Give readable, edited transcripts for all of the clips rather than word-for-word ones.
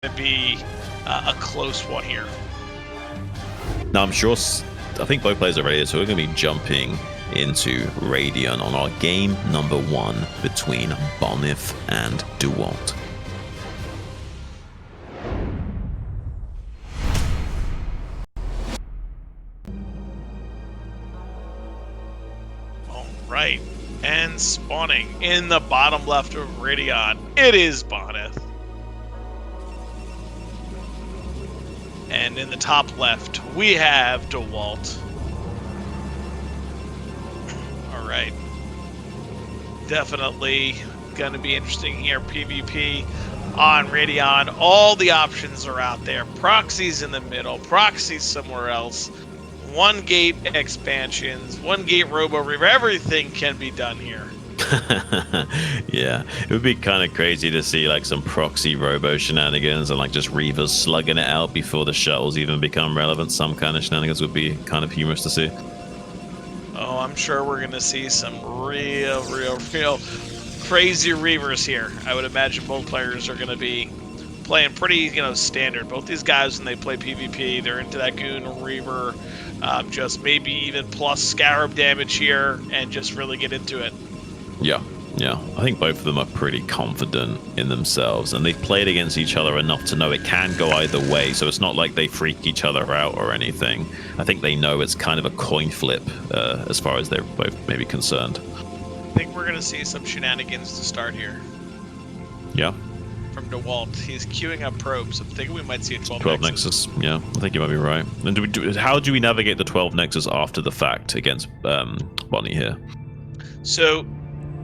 to be a close one here. Now, I'm sure, I think both players are ready, so we're going to be jumping into Radiant on our game number 1 between Bonyth and Dewalt. All right, and spawning in the bottom left of Radiant, it is Bonyth. And in the top left, we have Dewalt. All right. Definitely going to be interesting here. PvP on Radiant. All the options are out there. Proxies in the middle. Proxies somewhere else. 1 gate expansions. 1 gate Robo Reaver. Everything can be done here. Yeah, it would be kind of crazy to see like some proxy robo shenanigans and like just Reavers slugging it out before the shuttles even become relevant. Some kind of shenanigans would be kind of humorous to see. Oh, I'm sure we're going to see some real crazy Reavers here. I would imagine both players are going to be playing pretty, standard. Both these guys, when they play PvP, they're into that Goon Reaver, just maybe even plus Scarab damage here and just really get into it. Yeah. I think both of them are pretty confident in themselves, and they've played against each other enough to know it can go either way, so it's not like they freak each other out or anything. I think they know it's kind of a coin flip as far as they're both maybe concerned. I think we're going to see some shenanigans to start here. Yeah. From Dewalt. He's queuing up probes. I'm thinking we might see a 12 Nexus. Yeah, I think you might be right. And how do we navigate the 12 Nexus after the fact against Bonnie here? So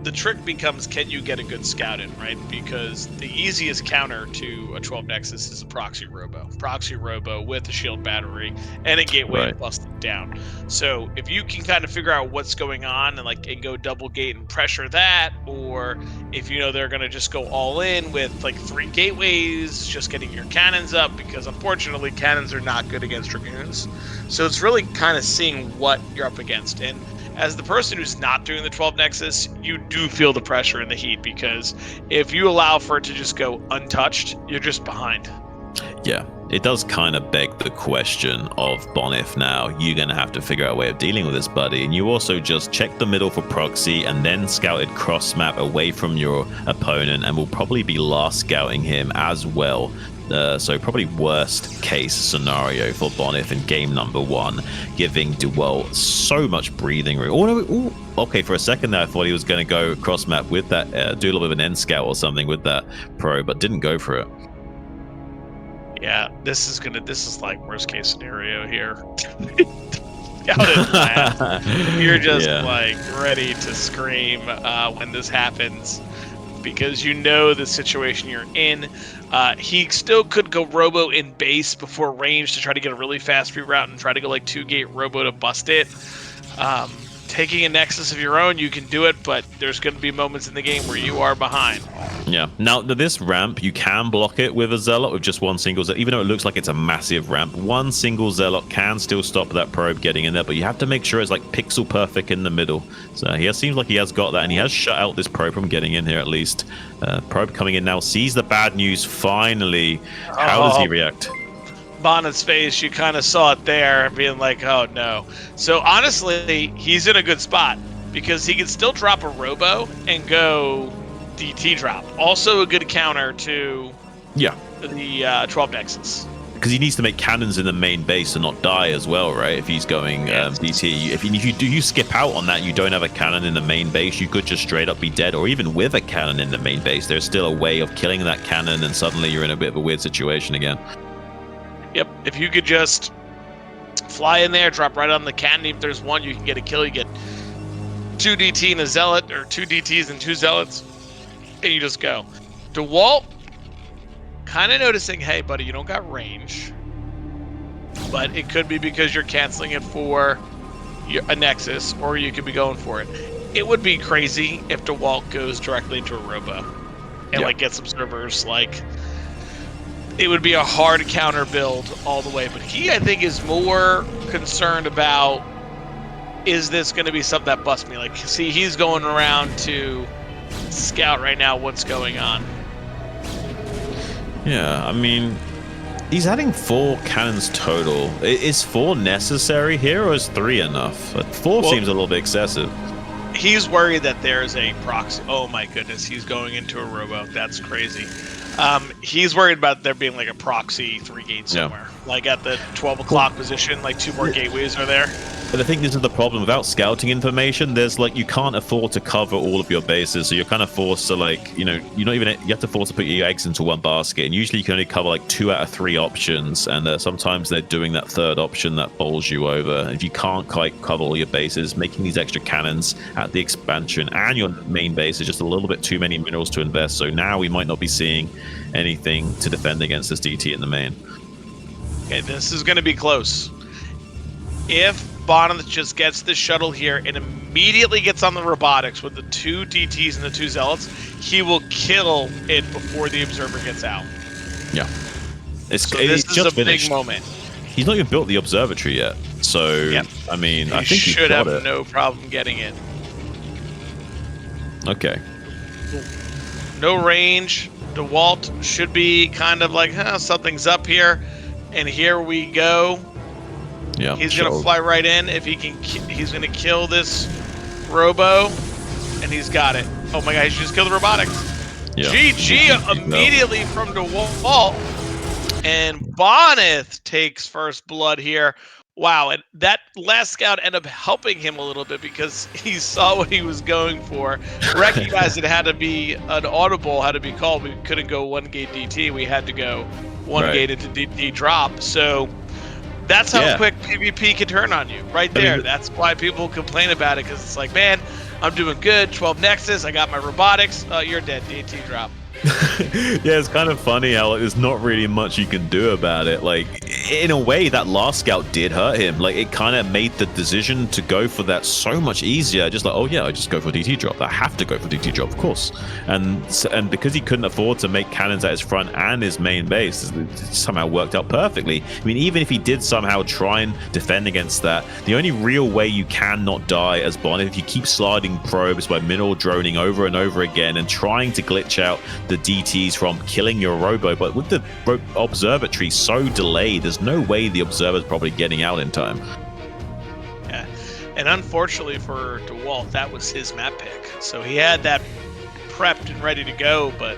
the trick becomes, can you get a good scout in, right? Because the easiest counter to a 12 Nexus is a proxy robo. Proxy robo with a shield battery and a gateway to bust it down. So if you can kind of figure out what's going on and go double gate and pressure that, or if they're going to just go all in with 3 gateways, just getting your cannons up, because unfortunately cannons are not good against Dragoons. So it's really kind of seeing what you're up against. And as the person who's not doing the 12 Nexus, you do feel the pressure and the heat, because if you allow for it to just go untouched, you're just behind. Yeah, it does kind of beg the question of Bonyth now. You're going to have to figure out a way of dealing with this, buddy. And you also just check the middle for proxy and then scouted cross map away from your opponent, and will probably be last scouting him as well. So probably worst case scenario for Bonyth in game number 1, giving Dewalt so much breathing room. Okay, for a second there I thought he was going to go cross map with that, do a little bit of an end scout or something with that pro, but didn't go for it. Yeah, this is like worst case scenario here. Scouted last. You're just ready to scream when this happens, because the situation you're in. He still could go robo in base before range to try to get a really fast reroute and try to go 2 gate robo to bust it. Taking a Nexus of your own, you can do it, but there's going to be moments in the game where you are behind. Yeah. Now, this ramp, you can block it with a Zealot, with just 1 single Zealot. Even though it looks like it's a massive ramp, 1 single Zealot can still stop that probe getting in there, but you have to make sure it's pixel perfect in the middle. So seems like he has got that, and he has shut out this probe from getting in here at least. Probe coming in now, sees the bad news finally. How does he react? Bonyth's face, you kind of saw it there, being like, oh no. So honestly, he's in a good spot, because he can still drop a robo and go DT drop. Also a good counter to the 12 Nexus. Because he needs to make cannons in the main base and not die as well, right? If he's going DT. If you skip out on that, you don't have a cannon in the main base, you could just straight up be dead. Or even with a cannon in the main base, there's still a way of killing that cannon, and suddenly you're in a bit of a weird situation again. Yep, if you could just fly in there, drop right on the cannon, if there's 1, you can get a kill. You get 2 DT and a Zealot, or 2 DTs and 2 Zealots, and you just go. Dewalt, kind of noticing, hey, buddy, you don't got range, but it could be because you're canceling it for a Nexus, or you could be going for it. It would be crazy if Dewalt goes directly into a robo and gets observers. It would be a hard counter build all the way, but he, I think, is more concerned about, is this going to be something that busts me? See, he's going around to scout right now what's going on. Yeah, I mean, he's adding 4 cannons total. Is 4 necessary here, or is 3 enough? 4 seems a little bit excessive. He's worried that there's a proxy. Oh my goodness, he's going into a robo. That's crazy. He's worried about there being like a proxy 3 gate somewhere, like at the 12 o'clock position. Like 2 more gateways are there. But I think this is the problem without scouting information. There's like, you can't afford to cover all of your bases, so you're kind of forced to, like, you have to force to put your eggs into one basket, and usually you can only cover like 2 out of 3 options, and sometimes they're doing that 3rd option that bowls you over. And if you can't quite cover all your bases, making these extra cannons at the expansion and your main base is just a little bit too many minerals to invest. So now we might not be seeing anything to defend against this DT in the main. Okay, this is going to be close. If Bonyth just gets the shuttle here and immediately gets on the robotics with the 2 DTs and the 2 zealots, he will kill it before the observer gets out. Yeah. This is just a big moment. He's not even built the observatory yet. So, I mean, I think he should have no problem getting it. Okay. No range. Dewalt should be kind of like, something's up here. And here we go. Yeah, he's gonna fly right in. If he can, he's gonna kill this robo, and he's got it. Oh my god, he just killed the robotics. Yeah. GG immediately from Dewalt, and Bonyth takes first blood here. Wow, and that last scout ended up helping him a little bit because he saw what he was going for, recognized it had to be an audible, had to be called. We couldn't go 1 gate DT. We had to go 1 gate into DT drop. So that's how quick PvP can turn on you, right there. I mean, that's why people complain about it, because it's like, man, I'm doing good, 12 Nexus, I got my robotics, you're dead, DT drop. Yeah, it's kind of funny how there's not really much you can do about it. Like, in a way, that last scout did hurt him. Like, it kind of made the decision to go for that so much easier. Just like, oh yeah, I just go for DT drop. I have to go for DT drop, of course. And because he couldn't afford to make cannons at his front and his main base, it somehow worked out perfectly. I mean, even if he did somehow try and defend against that, the only real way you can not die as Bonyth, if you keep sliding probes by mineral droning over and over again and trying to glitch out the DTs from killing your robo. But with the observatory so delayed, there's no way the observer's probably getting out in time. Yeah, and unfortunately for Dewalt, that was his map pick, so he had that prepped and ready to go, but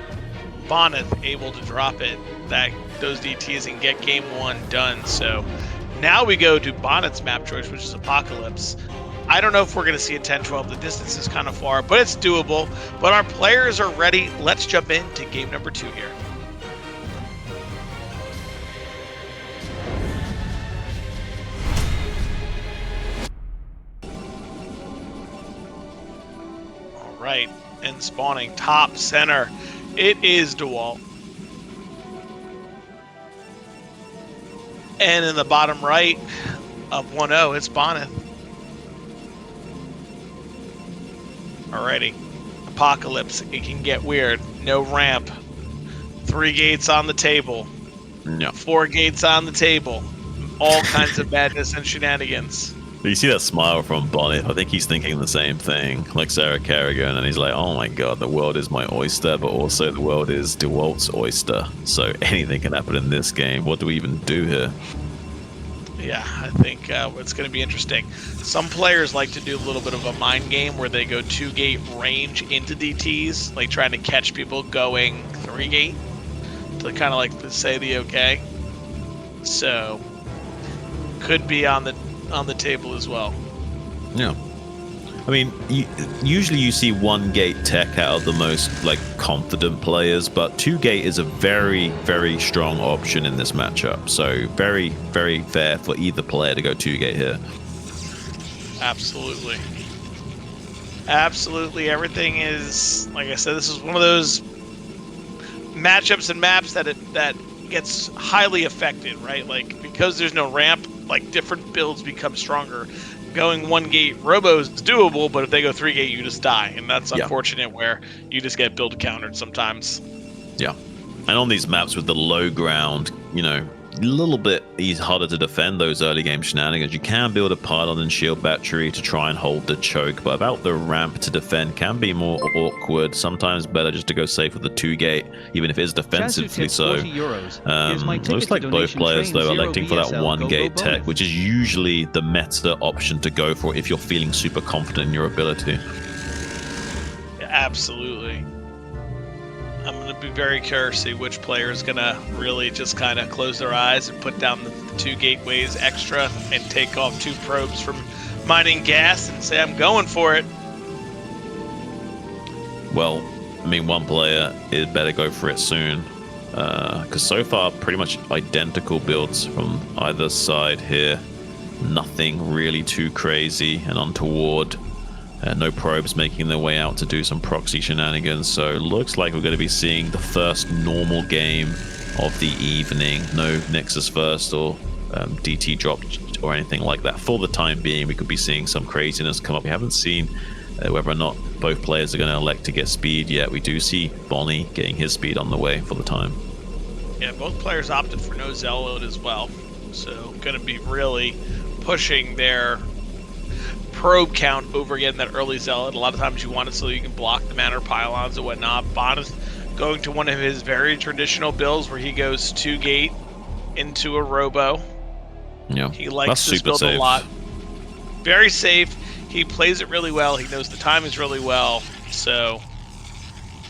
Bonyth able to drop it, those DTs, and get game 1 done. So now we go to Bonyth's map choice, which is Apocalypse. I don't know if we're going to see a 10-12. The distance is kind of far, but it's doable. But our players are ready. Let's jump into game number 2 here. All right, and spawning top center, it is Dewalt. And in the bottom right of 1-0, it's Bonyth. Alrighty, Apocalypse, it can get weird. No ramp, 3 gates on the table, 4 gates on the table, all kinds of madness and shenanigans. You see that smile from Bonyth. I think he's thinking the same thing, like Sarah Kerrigan, and he's like, oh my god, the world is my oyster, but also the world is Dewalt's oyster, so anything can happen in this game. What do we even do here? Yeah, I think it's going to be interesting. Some players like to do a little bit of a mind game where they go 2-gate range into DTs, like trying to catch people going 3-gate to kind of like to say the okay. So could be on the table as well. Yeah. I mean, usually you see 1-gate tech out of the most like confident players, but 2-gate is a very, very strong option in this matchup. So very, very fair for either player to go 2-gate here. Absolutely. Absolutely. Everything is, like I said, this is one of those matchups and maps that gets highly affected, right? Like, because there's no ramp, like different builds become stronger. Going 1-gate robo is doable, but if they go 3-gate, you just die, and that's unfortunate where you just get build countered sometimes. Yeah, and on these maps with the low ground, little bit harder to defend those early game shenanigans. You can build a pylon and shield battery to try and hold the choke, but about the ramp to defend can be more awkward. Sometimes better just to go safe with the 2-gate, even if it is defensively so. Looks like both players though electing for that 1-gate tech, which is usually the meta option to go for if you're feeling super confident in your ability. Absolutely. I'm going to be very curious to see which player is going to really just kind of close their eyes and put down the 2 gateways extra and take off 2 probes from mining gas and say, I'm going for it. Well, I mean, one player is better go for it soon. Because so far, pretty much identical builds from either side here. Nothing really too crazy and untoward. No probes making their way out to do some proxy shenanigans, so looks like we're going to be seeing the first normal game of the evening. No Nexus first or DT drop or anything like that. For the time being, we could be seeing some craziness come up. We haven't seen whether or not both players are going to elect to get speed yet. We do see Bonyth getting his speed on the way for the time. Yeah, both players opted for no Zealot as well, so going to be really pushing their probe count over again, that early Zealot. A lot of times you want it so you can block the mana pylons and whatnot. Bonyth going to one of his very traditional builds where he goes 2-gate into a robo. Yeah, he likes this build a lot. Very safe. He plays it really well. He knows the timings really well. So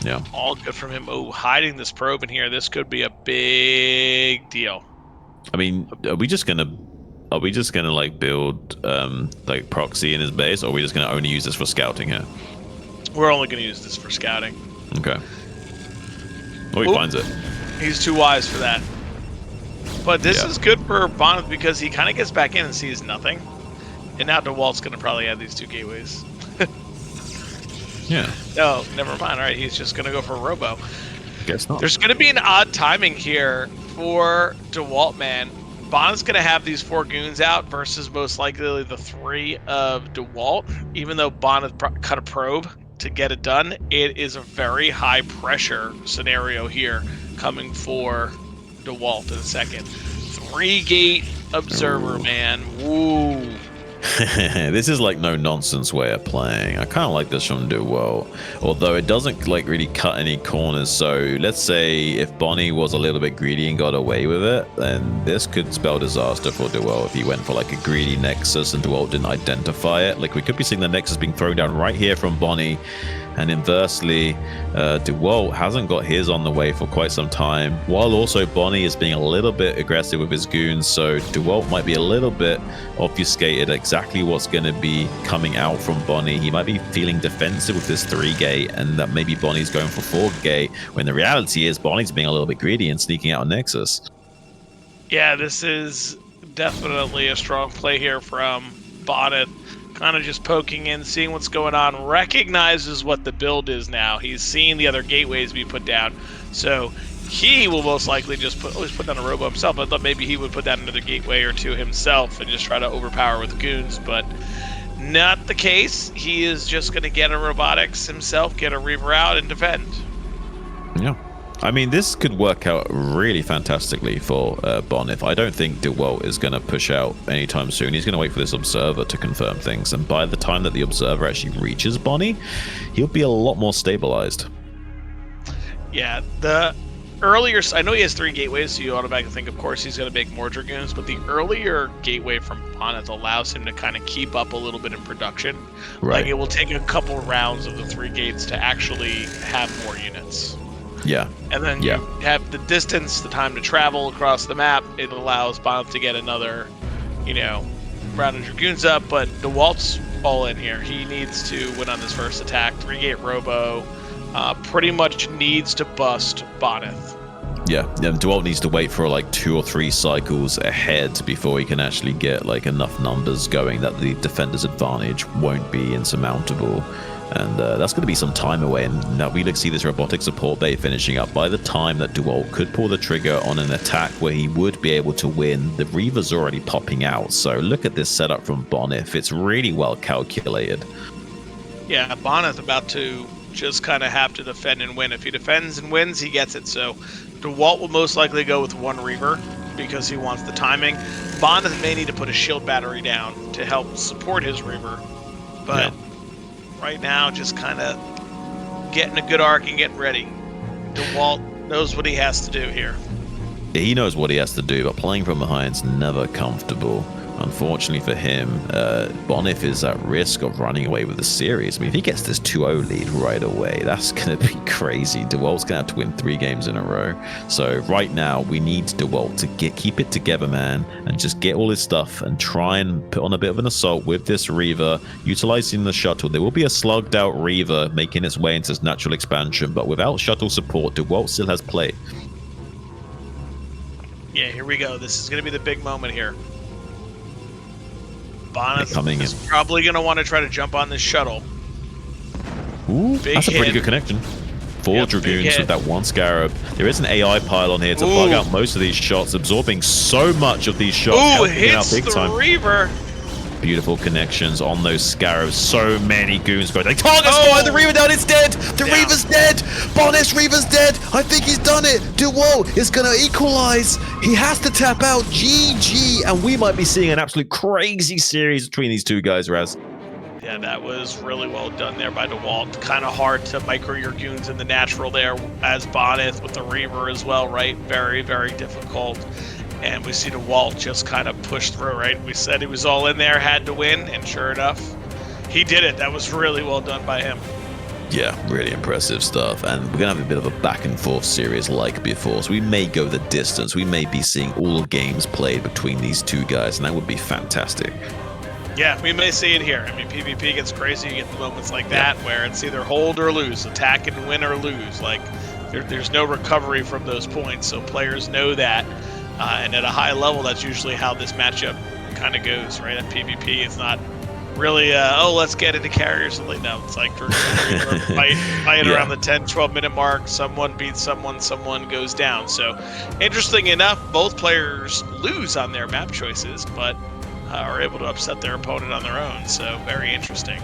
yeah, all good from him. Oh, hiding this probe in here. This could be a big deal. I mean, are we just gonna like build like proxy in his base, or are we just gonna only use this for scouting here? We're only gonna use this for scouting. Okay. Well, he finds it. He's too wise for that. But this is good for Bonyth because he kind of gets back in and sees nothing. And now Dewalt's gonna probably have these 2 gateways. Yeah. No, never mind. All right, he's just gonna go for a robo. Guess not. There's gonna be an odd timing here for Dewalt, man. Bonyth's going to have these 4 goons out versus most likely the 3 of Dewalt. Even though Bonyth cut a probe to get it done, it is a very high pressure scenario here coming for Dewalt in a second. 3-gate observer, man. Woo. This is like no nonsense way of playing. I kind of like this from Dewalt, although it doesn't like really cut any corners. So let's say if Bonyth was a little bit greedy and got away with it, then this could spell disaster for Dewalt if he went for like a greedy Nexus and Dewalt didn't identify it. Like we could be seeing the Nexus being thrown down right here from Bonyth, and inversely Dewalt hasn't got his on the way for quite some time, while also Bonyth is being a little bit aggressive with his goons. So Dewalt might be a little bit obfuscated exactly what's going to be coming out from Bonyth. He might be feeling defensive with this 3-gate, and that maybe Bonnie's going for 4-gate, when the reality is Bonnie's being a little bit greedy and sneaking out a Nexus. Yeah, this is definitely a strong play here from Bonyth. Kind of just poking in, seeing what's going on, recognizes what the build is now. He's seen the other gateways be put down, so he will most likely just put down a robo himself. I thought maybe he would put down another gateway or 2 himself and just try to overpower with goons, but not the case. He is just going to get a robotics himself, get a Reaver out, and defend. Yeah. I mean, this could work out really fantastically for Bonyth. I don't think Dewalt is going to push out anytime soon. He's going to wait for this Observer to confirm things, and by the time that the Observer actually reaches Bonyth, he'll be a lot more stabilized. Yeah, the earlier... I know he has 3 gateways, so you automatically think, of course, he's going to make more Dragoons, but the earlier gateway from Bonyth allows him to kind of keep up a little bit in production. Right. Like, it will take a couple rounds of the 3 gates to actually have more units. Yeah. And then you have the distance, the time to travel across the map. It allows Bonyth to get another, round of Dragoons up, but Dewalt's all in here. He needs to win on this first attack. 3-gate robo pretty much needs to bust Bonyth. Yeah, Dewalt needs to wait for like 2 or 3 cycles ahead before he can actually get like enough numbers going that the defender's advantage won't be insurmountable. And that's going to be some time away, and now we see this robotic support bay finishing up. By the time that Dewalt could pull the trigger on an attack where he would be able to win, the Reaver's already popping out. So look at this setup from Bonyth. It's really well calculated. Yeah, Bonyth about to just kind of have to defend and win. If he defends and wins, he gets it. So Dewalt will most likely go with 1 Reaver. because he wants the timing. Bonyth may need to put a shield battery down to help support his Reaver, but right now just kind of getting a good arc and getting ready. Dewalt knows what he has to do here. He knows what he has to do, but playing from behind's never comfortable. Unfortunately for him, Bonyth is at risk of running away with the series. I mean, if he gets this 2-0 lead right away, that's going to be crazy. Dewalt's going to have to win 3 games in a row. So right now, we need Dewalt to keep it together, man, and just get all his stuff and try and put on a bit of an assault with this Reaver, utilizing the shuttle. There will be a slugged out Reaver making its way into this natural expansion, but without shuttle support, Dewalt still has play. Yeah, here we go. This is going to be the big moment here. Bonyth is probably going to want to try to jump on this shuttle. Ooh, that's a pretty good connection. 4 Dragoons with that 1 Scarab. There is an AI pylon here to bug out most of these shots, absorbing so much of these shots. Ooh, hits the Reaver. Beautiful connections on those Scarabs. So many goons going. They target spotted the Reaver down. It's dead. The Reaver's dead. Bonyth's Reaver's dead. I think he's done it. Dewalt is going to equalize. He has to tap out. GG. And we might be seeing an absolute crazy series between these two guys, Raz. Yeah, that was really well done there by Dewalt. Kind of hard to micro your goons in the natural there as Bonyth with the Reaver as well, right? Very, very difficult. And we see Dewalt just kind of push through, right? We said he was all in there, had to win, and sure enough, he did it. That was really well done by him. Yeah, really impressive stuff. And we're going to have a bit of a back and forth series like before. So we may go the distance. We may be seeing all games played between these two guys, and that would be fantastic. Yeah, we may see it here. I mean, PvP gets crazy. You get the moments like that where it's either hold or lose, attack and win or lose. Like, there's no recovery from those points, so players know that. And at a high level, that's usually how this matchup kind of goes, right? At PvP, it's not really, let's get into carriers. No, it's like fight around the 10, 12-minute mark. Someone beats someone, someone goes down. So, interesting enough, both players lose on their map choices, but are able to upset their opponent on their own. So, very interesting.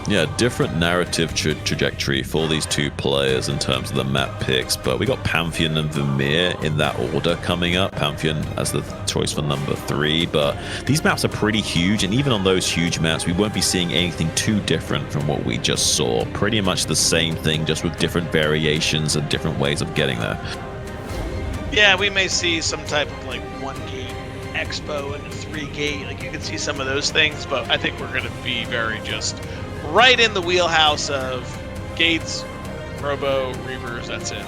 Yeah, different narrative trajectory for these two players in terms of the map picks, but we got Pantheon and Vermeer in that order coming up. Pantheon as the choice for number 3, but these maps are pretty huge, and even on those huge maps, we won't be seeing anything too different from what we just saw. Pretty much the same thing, just with different variations and different ways of getting there. Yeah, we may see some type of like 1-gate expo and a 3-gate. Like, you can see some of those things, but I think we're going to be very just right in the wheelhouse of gates, robo, reavers, that's it.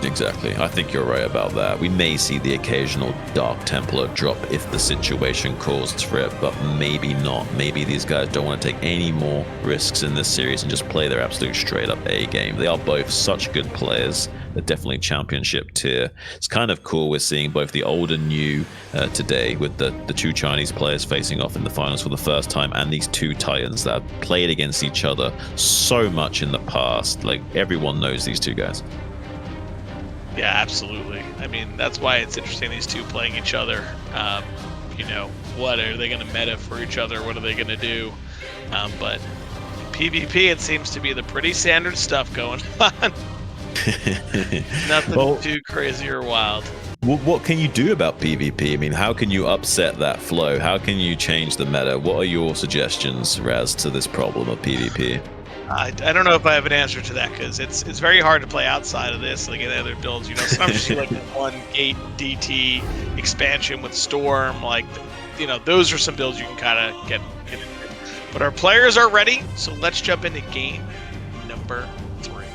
Exactly. I think you're right about that. We may see the occasional Dark Templar drop if the situation calls for it, but maybe not. Maybe these guys don't want to take any more risks in this series and just play their absolute straight up A game. They are both such good players. They're definitely championship tier. It's kind of cool we're seeing both the old and new today, with the two Chinese players facing off in the finals for the first time, and these two Titans that have played against each other so much in the past. Like, everyone knows these two guys. Yeah, absolutely. I mean, that's why it's interesting, these two playing each other. You know, what are they going to meta for each other? What are they going to do? But PvP, it seems to be the pretty standard stuff going on. Nothing too crazy or wild. What can you do about PvP? I mean, how can you upset that flow? How can you change the meta? What are your suggestions, Raz, to this problem of PvP? I don't know if I have an answer to that, because it's very hard to play outside of this, like in other builds. You know, sometimes you see like 1-gate DT expansion with Storm, like, you know, those are some builds you can kind of get into. But our players are ready, so let's jump into game number 3.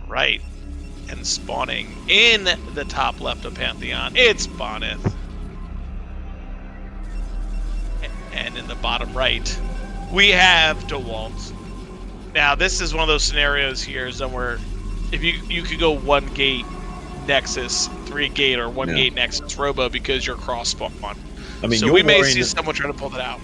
Right, and spawning in the top left of Pantheon, it's Bonyth. And in the bottom right, we have Dewalt. Now, this is one of those scenarios here somewhere, if you could go 1-gate Nexus, 3-gate, or 1-gate Nexus Robo because you're cross spawn. I mean, so we may see someone trying to pull that out.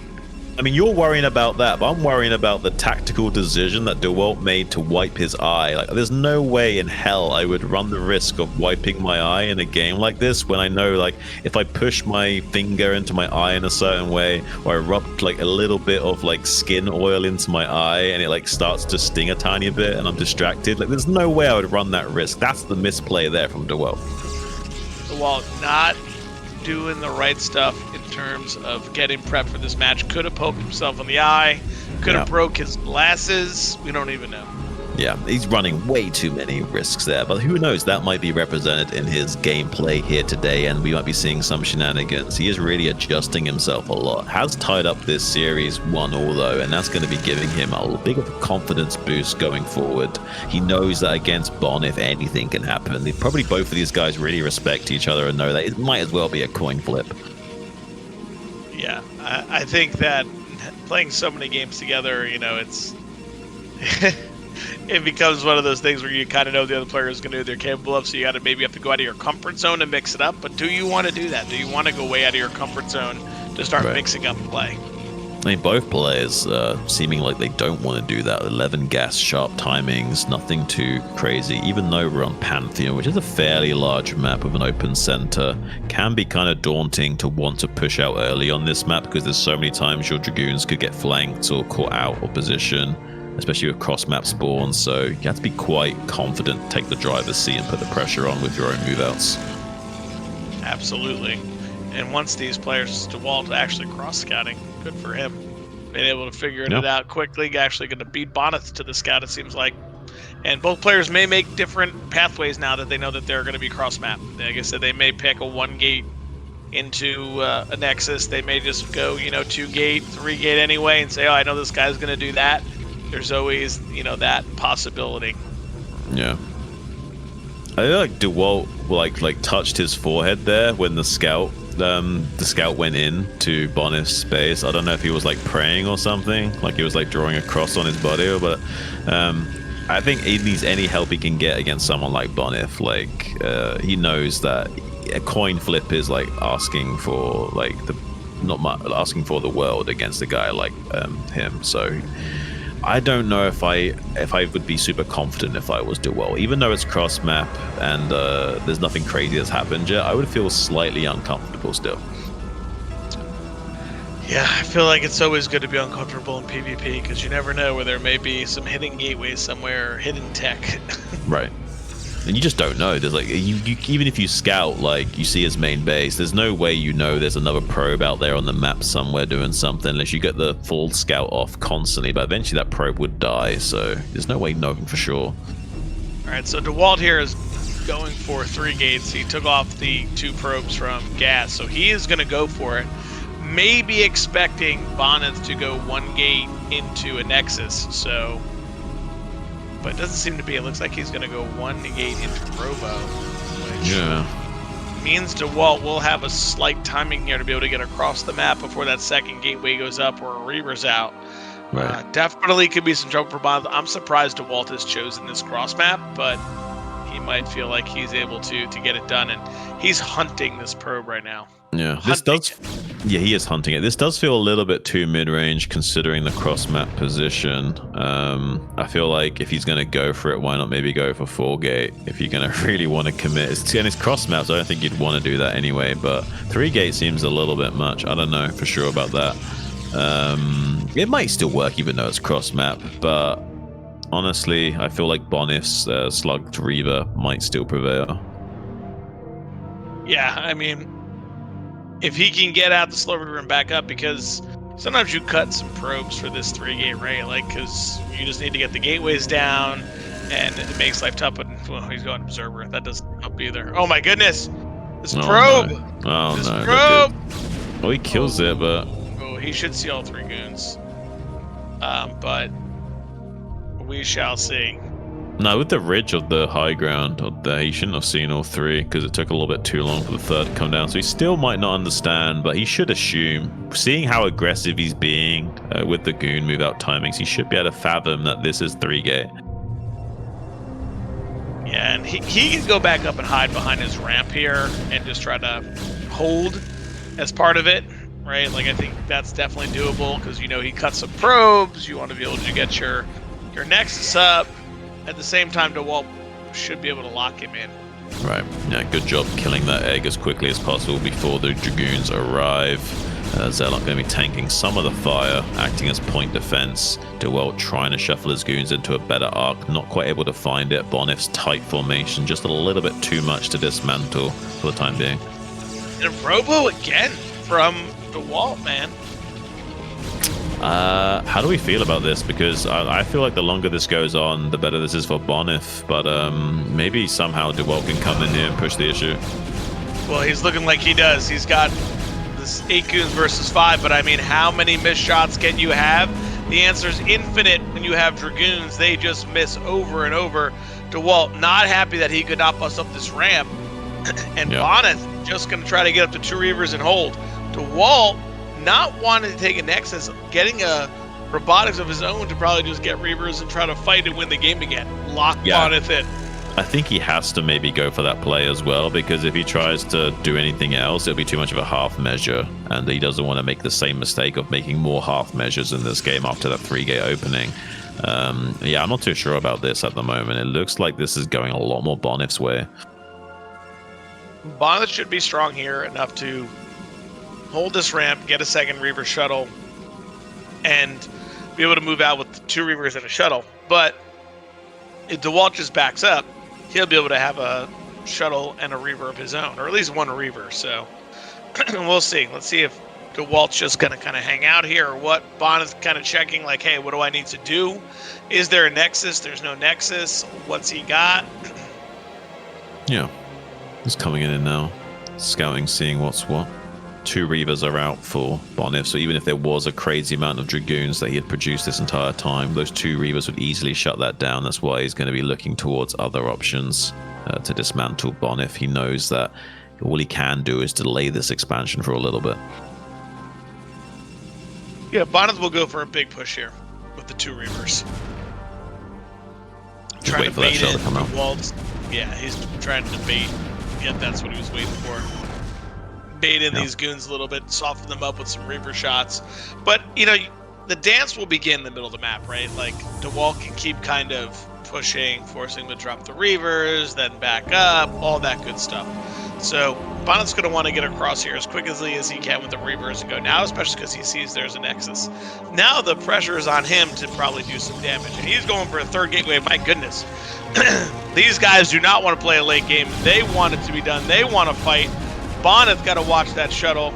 I mean, you're worrying about that, but I'm worrying about the tactical decision that Dewalt made to wipe his eye. Like, there's no way in hell I would run the risk of wiping my eye in a game like this when I know, like, if I push my finger into my eye in a certain way, or I rub, like, a little bit of, like, skin oil into my eye and it, like, starts to sting a tiny bit and I'm distracted. Like, there's no way I would run that risk. That's the misplay there from Dewalt. Dewalt not doing the right stuff in terms of getting prepped for this match. Could have poked himself in the eye, could have broke his glasses. We don't even know. Yeah, he's running way too many risks there, but who knows, that might be represented in his gameplay here today, and we might be seeing some shenanigans. He is really adjusting himself a lot. Has tied up this series 1-1 though, and that's going to be giving him a big of a confidence boost going forward. He knows that against Bonyth anything can happen. Probably both of these guys really respect each other and know that it might as well be a coin flip. Yeah, I think that playing so many games together, you know, it's it becomes one of those things where you kind of know the other player is going to do what they're capable of, so you got to maybe have to go out of your comfort zone and mix it up. But do you want to do that? Do you want to go way out of your comfort zone to start mixing up play? I mean, both players seeming like they don't want to do that. 11 gas sharp timings, nothing too crazy. Even though we're on Pantheon, which is a fairly large map with an open center, can be kind of daunting to want to push out early on this map because there's so many times your Dragoons could get flanked or caught out of position, especially with cross-map spawns, so you have to be quite confident, take the driver's seat and put the pressure on with your own move-outs. Absolutely. And once these players, Dewalt actually cross-scouting, good for him. Being able to figure it out quickly, actually going to beat Bonyth to the scout, it seems like. And both players may make different pathways now that they know that they're going to be cross-map. Like I said, they may pick a 1-gate into a Nexus. They may just go, you know, 2-gate, 3-gate anyway and say, oh, I know this guy's going to do that. There's always, you know, that possibility. Yeah. I feel like Dewalt like touched his forehead there when the scout went in to Bonyth's space. I don't know if he was like praying or something, like he was like drawing a cross on his body, but I think he needs any help he can get against someone like Bonyth. Like he knows that a coin flip is like asking for like asking for the world against a guy like him. So I don't know if I would be super confident if I was Dewalt. Even though it's cross map and there's nothing crazy that's happened yet, I would feel slightly uncomfortable still. Yeah, I feel like it's always good to be uncomfortable in PvP because you never know where there may be some hidden gateways somewhere, or hidden tech. Right. And you just don't know. There's like you even if you scout, like you see his main base, there's no way you know there's another probe out there on the map somewhere doing something unless you get the full scout off constantly. But eventually that probe would die, so there's no way knowing for sure. All right, so Dewalt here is going for 3 gates. He took off the 2 probes from Gas, so he is going to go for it. Maybe expecting Bonyth to go 1 gate into a Nexus, so. But it doesn't seem to be. It looks like he's going to go 1 gate into Robo, which means Dewalt will have a slight timing here to be able to get across the map before that second gateway goes up or a Reaver's out. Right. Definitely could be some trouble for Bonyth. I'm surprised Dewalt has chosen this cross map, but he might feel like he's able to get it done, and he's hunting this probe right now. Yeah, he is hunting it. This does feel a little bit too mid-range considering the cross-map position. I feel like if he's going to go for it, why not maybe go for 4-gate if you're going to really want to commit. And it's cross-maps, I don't think you'd want to do that anyway, but 3-gate seems a little bit much. I don't know for sure about that. It might still work even though it's cross-map, but honestly, I feel like Bonyth's slugged Reaver might still prevail. Yeah, I mean, if he can get out the slow Reaver and back up, because sometimes you cut some probes for this 3-gate, right? Like, because you just need to get the gateways down, and it makes life tough. But well, he's going Observer. That doesn't help either. Oh my goodness! This probe! No. This probe! Well, he kills it, but he should see all 3 goons. But we shall see. No, with the ridge of the high ground, he shouldn't have seen all 3 because it took a little bit too long for the 3rd to come down. So he still might not understand, but he should assume, seeing how aggressive he's being with the goon move out timings, he should be able to fathom that this is 3-gate. Yeah, and he can go back up and hide behind his ramp here and just try to hold as part of it. right? Like, I think that's definitely doable because, you know, he cuts some probes. You want to be able to get your Nexus up. At the same time, Dewalt should be able to lock him in. Right. Yeah, good job killing that egg as quickly as possible before the Dragoons arrive. Zealot going to be tanking some of the fire, acting as point defense. Dewalt trying to shuffle his goons into a better arc, not quite able to find it. Bonyth's tight formation, just a little bit too much to dismantle for the time being. And Robo again from Dewalt, man. How do we feel about this? Because I feel like the longer this goes on, the better this is for Bonyth. But maybe somehow Dewalt can come in here and push the issue. Well, he's looking like he does. He's got this 8 goons versus 5, but I mean, how many missed shots can you have? The answer is infinite when you have Dragoons. They just miss over and over. Dewalt not happy that he could not bust up this ramp. And yep. Bonyth just going to try to get up to 2 Reavers and hold. Dewalt not wanting to take a Nexus, getting a robotics of his own to probably just get Reavers and try to fight and win the game again. Lock Bonyth in. I think he has to maybe go for that play as well, because if he tries to do anything else, it'll be too much of a half measure, and he doesn't want to make the same mistake of making more half measures in this game after that 3-gate opening. Yeah, I'm not too sure about this at the moment. It looks like this is going a lot more Bonyth's way. Bonyth should be strong here enough to hold this ramp, get a second Reaver shuttle, and be able to move out with 2 Reavers and a shuttle. But if Dewalt just backs up, he'll be able to have a shuttle and a Reaver of his own, or at least 1 Reaver. So we'll see. Let's see if Dewalt's just going to kind of hang out here or what. Bonyth's kind of checking like, hey, what do I need to do? Is there a Nexus? There's no Nexus. What's he got? Yeah. He's coming in now. Scouting, seeing what's what. 2 Reavers are out for Bonyth, so even if there was a crazy amount of Dragoons that he had produced this entire time, those 2 Reavers would easily shut that down. That's why he's going to be looking towards other options to dismantle Bonyth. He knows that all he can do is delay this expansion for a little bit. Yeah, Bonyth will go for a big push here with the 2 Reavers. Just wait for that shot to come out. Waltz. Yeah, he's trying to bait. Yeah, that's what he was waiting for. Bait in these goons a little bit, soften them up with some Reaver shots. But, you know, the dance will begin in the middle of the map, right? Like, Dewalt can keep kind of pushing, forcing him to drop the Reavers, then back up, all that good stuff. So, Bonyth's going to want to get across here as quickly as he can with the Reavers and go now, especially because he sees there's a Nexus. Now the pressure is on him to probably do some damage. And he's going for a 3rd gateway. My goodness. These guys do not want to play a late game. They want it to be done. They want to fight. Bonyth got to watch that shuttle.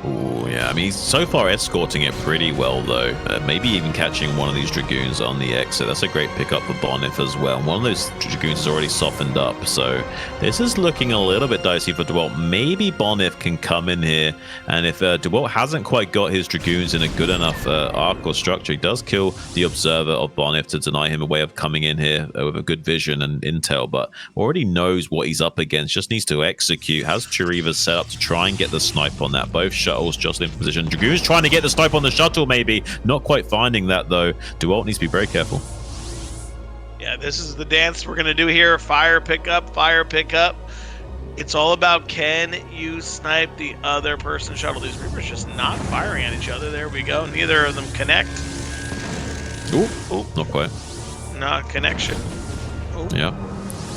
Ooh, yeah, I mean, he's so far escorting it pretty well, though. Maybe even catching one of these Dragoons on the exit. That's a great pickup for Bonyth as well. One of those Dragoons is already softened up, so this is looking a little bit dicey for Dewalt. Maybe Bonyth can come in here, and if Dewalt hasn't quite got his Dragoons in a good enough arc or structure, he does kill the Observer of Bonyth to deny him a way of coming in here with a good vision and intel, but already knows what he's up against, just needs to execute, has Reavers set up to try and get the snipe on that. Both shuttles just in position. Dragoon's trying to get the snipe on the shuttle, maybe. Not quite finding that, though. Dewalt needs to be very careful. Yeah, this is the dance we're going to do here. Fire pickup, fire pickup. It's all about, can you snipe the other person's shuttle? These Reavers just not firing at each other. There we go. Neither of them connect. Ooh, not quite. Not connection. Ooh. Yeah.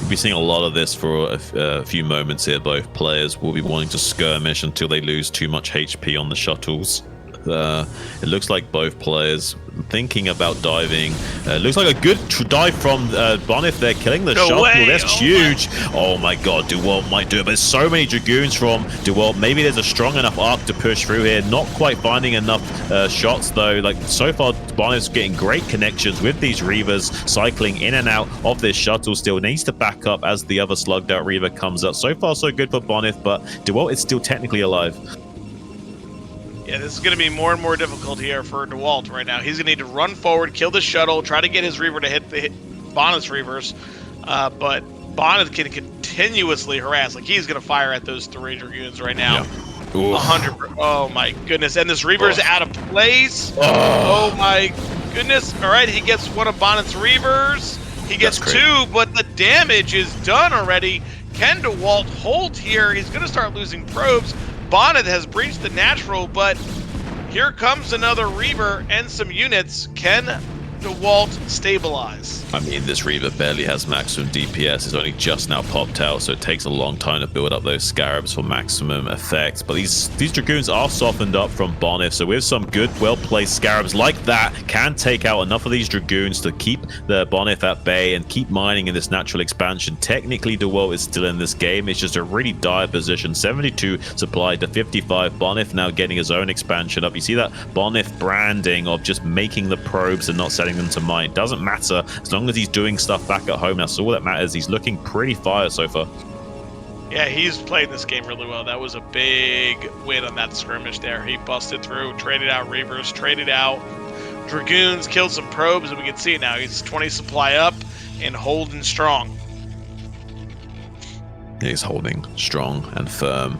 We'll be seeing a lot of this for a few moments here. Both players will be wanting to skirmish until they lose too much HP on the shuttles. It looks like both players thinking about diving. Looks like a good dive from Bonyth there, killing the shuttle. That's huge. Oh my god, Dewalt might do it, but there's so many Dragoons from Dewalt. Maybe there's a strong enough arc to push through here. Not quite finding enough shots, though. Like, so far, Bonyth's getting great connections with these Reavers, cycling in and out of this shuttle. Still needs to back up as the other slugged out Reaver comes up. So far, so good for Bonyth, but Dewalt is still technically alive. Yeah, this is going to be more and more difficult here for Dewalt right now. He's going to need to run forward, kill the shuttle, try to get his Reaver to hit Bonyth's Reavers. But Bonyth can continuously harass. Like, he's going to fire at those 3 Dragoons right now. Yeah. 100%. Oh, my goodness. And this Reaver's out of place. Oh, my goodness. All right, he gets one of Bonyth's Reavers. He gets 2, but the damage is done already. Can Dewalt hold here? He's going to start losing probes. Bonyth has breached the natural, but here comes another Reaver and some units. Can Dewalt stabilize? I mean, this Reaver barely has maximum DPS. It's only just now popped out, so it takes a long time to build up those Scarabs for maximum effect. But these Dragoons are softened up from Bonyth, so with some good, well-placed Scarabs like that, can take out enough of these Dragoons to keep the Bonyth at bay and keep mining in this natural expansion. Technically, Dewalt is still in this game. It's just a really dire position. 72 supply to 55. Bonyth now getting his own expansion up. You see that Bonyth branding of just making the probes and not setting them to mine. Doesn't matter as long as he's doing stuff back at home. That's all that matters. He's looking pretty fire so far. Yeah, he's played this game really well. That was a big win on that skirmish there. He busted through, traded out Reavers, traded out Dragoons, killed some probes, and we can see now he's 20 supply up and holding strong. He's holding strong and firm.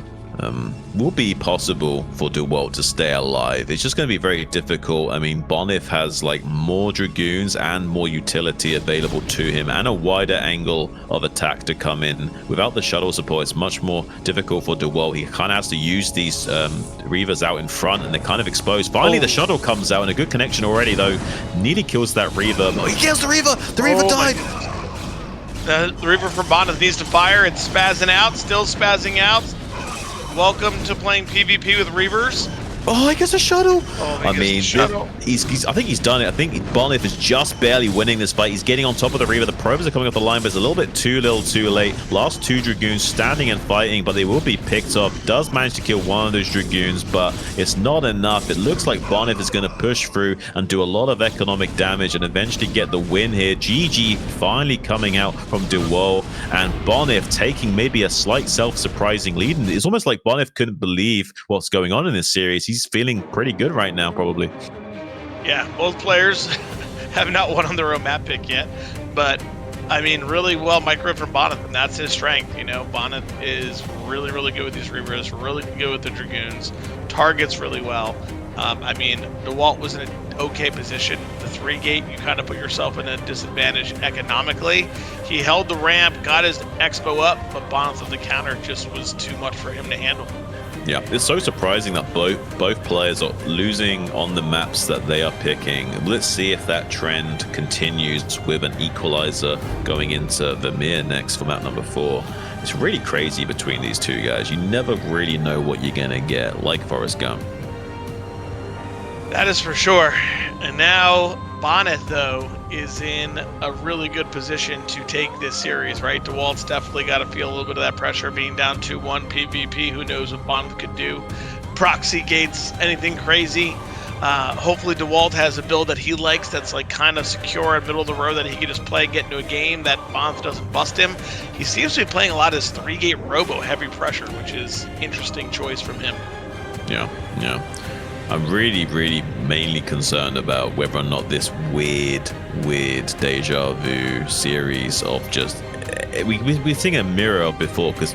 Will be possible for Dewalt to stay alive. It's just going to be very difficult. I mean, Bonyth has like more Dragoons and more utility available to him and a wider angle of attack to come in. Without the shuttle support, it's much more difficult for Dewalt. He kind of has to use these Reavers out in front and they're kind of exposed. Finally, the shuttle comes out and a good connection already, though. Nearly kills that Reaver. Oh, he kills the Reaver! The Reaver died! The Reaver from Bonyth needs to fire. It's spazzing out, still spazzing out. Welcome to playing PvP with Reavers. Oh, he gets a shuttle. Oh, I mean, I think he's done it. I think Bonyth is just barely winning this fight. He's getting on top of the Reaver. The probes are coming off the line, but it's a little bit too late. Last two Dragoons standing and fighting, but they will be picked up. Does manage to kill one of those Dragoons, but it's not enough. It looks like Bonyth is going to push through and do a lot of economic damage and eventually get the win here. GG finally coming out from Dewalt, and Bonyth taking maybe a slight self-surprising lead. And it's almost like Bonyth couldn't believe what's going on in this series. He's feeling pretty good right now, probably. Yeah, both players have not won on their own map pick yet, but I mean, really well micro from Bonyth, and that's his strength. You know, Bonyth is really good with these Reavers, really good with the Dragoons, targets really well. I mean, Dewalt was in an okay position. The 3-gate, you kind of put yourself in a disadvantage economically. He held the ramp, got his expo up, but Bonyth of the counter just was too much for him to handle. Yeah, it's so surprising that both players are losing on the maps that they are picking. Let's see if that trend continues with an equalizer going into Vermeer next for map number 4. It's really crazy between these two guys. You never really know what you're gonna get, like Forrest Gump. That is for sure. And now Bonyth, though, is in a really good position to take this series, right? Dewalt's definitely got to feel a little bit of that pressure being down 2-1 PvP. Who knows what Bonyth could do? Proxy gates, anything crazy. Hopefully Dewalt has a build that he likes that's like kind of secure in middle of the road that he can just play, get into a game that Bonyth doesn't bust him. He seems to be playing a lot of his 3-gate robo heavy pressure, which is interesting choice from him. Yeah. I'm really mainly concerned about whether or not this weird deja vu series of just we've seen a mirror of before, because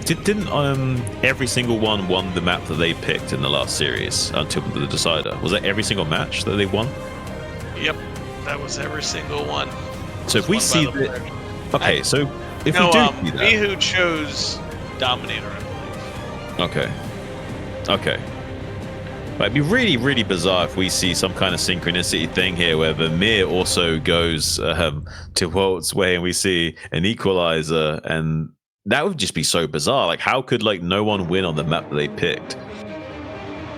didn't every single one won the map that they picked in the last series until the decider? Was that every single match that they won? Yep, that was every single one. So if we see that, okay, so if we do see that, Mihu chose Dominator, I believe. Okay. It'd be really bizarre if we see some kind of synchronicity thing here where Vermeer also goes to Walt's way and we see an equalizer, and that would just be so bizarre. Like, how could no one win on the map that they picked?